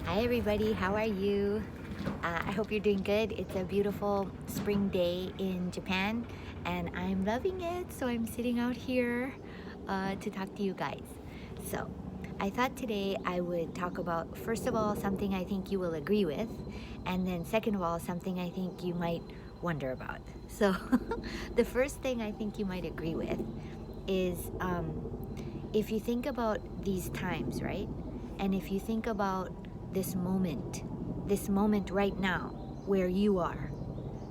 Hi everybody, how are you? I hope you're doing good. It's a beautiful spring day in Japan and I'm loving it. So I'm sitting out here to talk to you guys. So I thought today I would talk about, first of all, something I think you will agree with, and then second of all, something I think you might wonder about. So the first thing I think you might agree with is if you think about these times, right? And if you think about this moment right now where you are,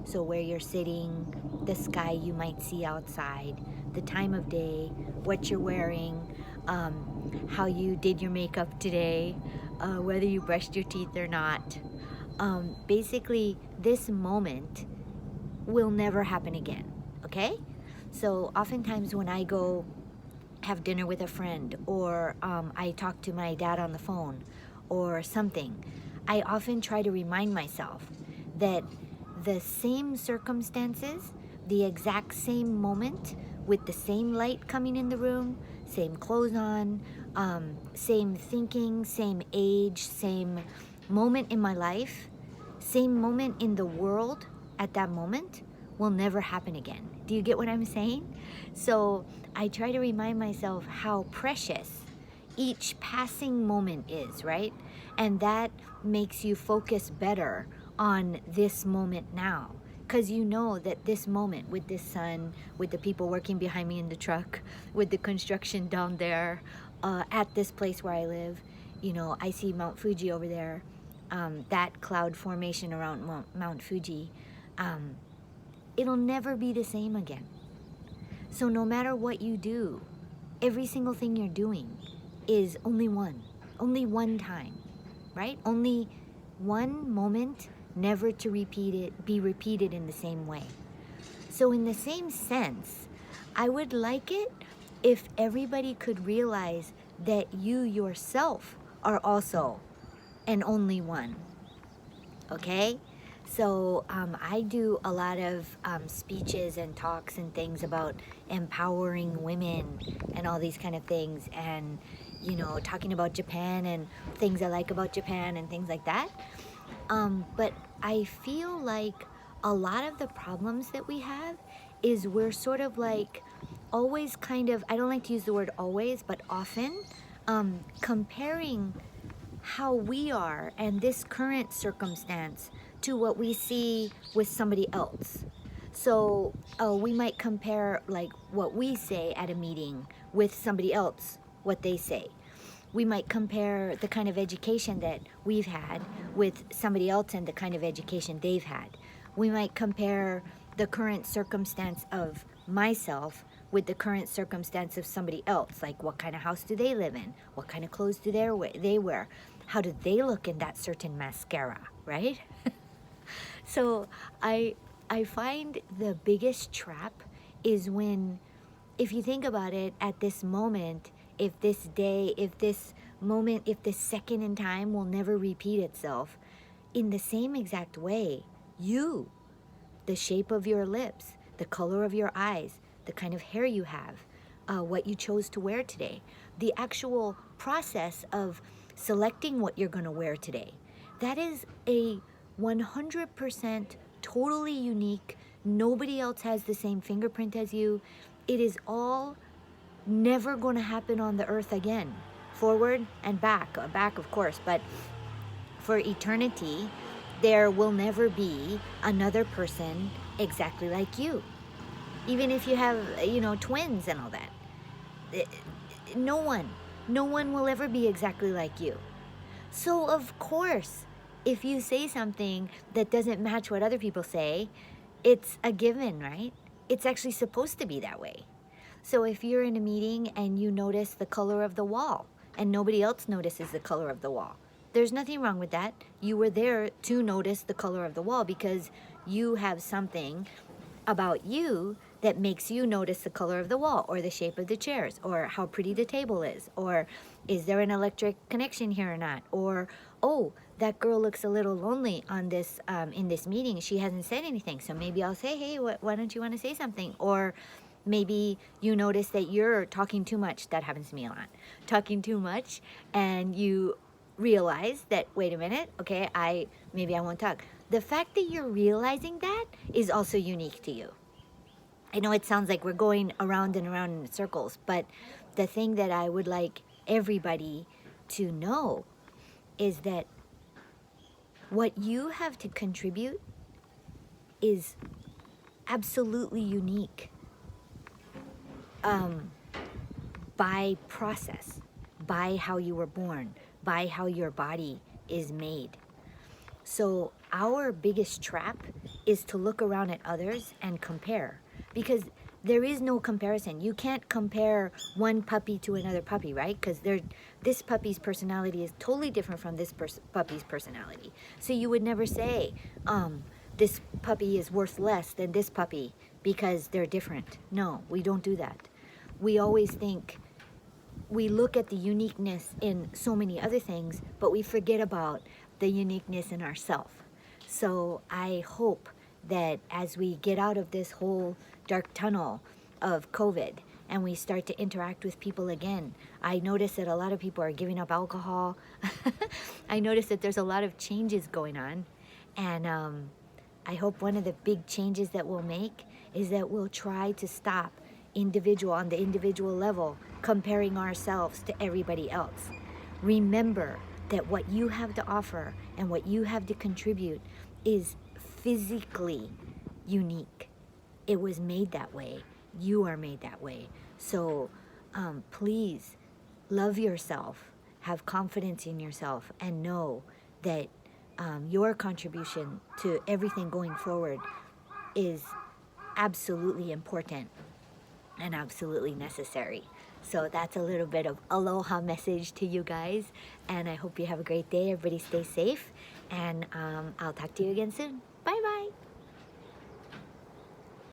so where you're sitting, the sky you might see outside, the time of day, what you're wearing, how you did your makeup today, whether you brushed your teeth or not. Basically, this moment will never happen again, okay? So oftentimes when I go have dinner with a friend, or I talk to my dad on the phone or something, I often try to remind myself that the same circumstances, the exact same moment, with the same light coming in the room, same clothes on, same thinking, same age, same moment in my life, same moment in the world at that moment will never happen again. Do you get what I'm saying? So I try to remind myself how precious each passing moment is, right? And that makes you focus better on this moment now. Because you know that this moment with this sun, with the people working behind me in the truck, with the construction down there, at this place where I live, I see Mount Fuji over there, that cloud formation around Mount Fuji, um, it'll never be the same again. So no matter what you do, every single thing you're doing is only one time, right? Only one moment, never to be repeated in the same way. So in the same sense, I would like it if everybody could realize that you yourself are also an only one, okay? So I do a lot of speeches and talks and things about empowering women and all these kind of things, and talking about Japan and things I like about Japan and things like that. But I feel like a lot of the problems that we have is we're sort of like always kind of, I don't like to use the word always, but often comparing how we are and this current circumstance to what we see with somebody else. So we might compare like what we say at a meeting with somebody else, what they say. We might compare the kind of education that we've had with somebody else and the kind of education they've had. We might compare the current circumstance of myself with the current circumstance of somebody else. Like, what kind of house do they live in? What kind of clothes do they wear? How do they look in that certain mascara, right? So I find the biggest trap is when, if you think about it, at this moment, if this day, if this moment, if this second in time will never repeat itself, in the same exact way, you, the shape of your lips, the color of your eyes, the kind of hair you have, what you chose to wear today, the actual process of selecting what you're going to wear today, that is a 100% totally unique. Nobody else has the same fingerprint as you. It is all never going to happen on the earth again. Forward and back, back of course, but for eternity, there will never be another person exactly like you. Even if you have, twins and all that. Eh, No one, no one will ever be exactly like you. So, of course, if you say something that doesn't match what other people say, it's a given, right? It's actually supposed to be that way. So if you're in a meeting and you notice the color of the wall and nobody else notices the color of the wall, there's nothing wrong with that. You were there to notice the color of the wall because you have something about you that makes you notice the color of the wall or the shape of the chairs or how pretty the table is, or is there an electric connection here or not, or oh, that girl looks a little lonely on this in this meeting, she hasn't said anything, so maybe I'll say, hey, why don't you want to say something? Or maybe you notice that you're talking too much. That happens to me a lot. Talking too much, and you realize that, wait a minute, okay, maybe I won't talk. The fact that you're realizing that is also unique to you. I know it sounds like we're going around and around in circles, but the thing that I would like everybody to know is that what you have to contribute is absolutely unique, by process, by how you were born, by how your body is made. So our biggest trap is to look around at others and compare, because there is no comparison. You can't compare one puppy to another puppy, right? Because this puppy's personality is totally different from this puppy's personality. So you would never say, this puppy is worth less than this puppy because they're different. No, we don't do that. We always think, we look at the uniqueness in so many other things, but we forget about the uniqueness in ourselves. So I hope that as we get out of this whole dark tunnel of COVID and we start to interact with people again, I notice that a lot of people are giving up alcohol. I notice that there's a lot of changes going on. And I hope one of the big changes that we'll make is that we'll try to stop on the individual level, comparing ourselves to everybody else. Remember that what you have to offer and what you have to contribute is physically unique. It was made that way. You are made that way. So please love yourself, have confidence in yourself, and know that your contribution to everything going forward is absolutely important and absolutely necessary. So that's a little bit of aloha message to you guys, and I hope you have a great day. Everybody stay safe, and I'll talk to you again soon. Bye bye.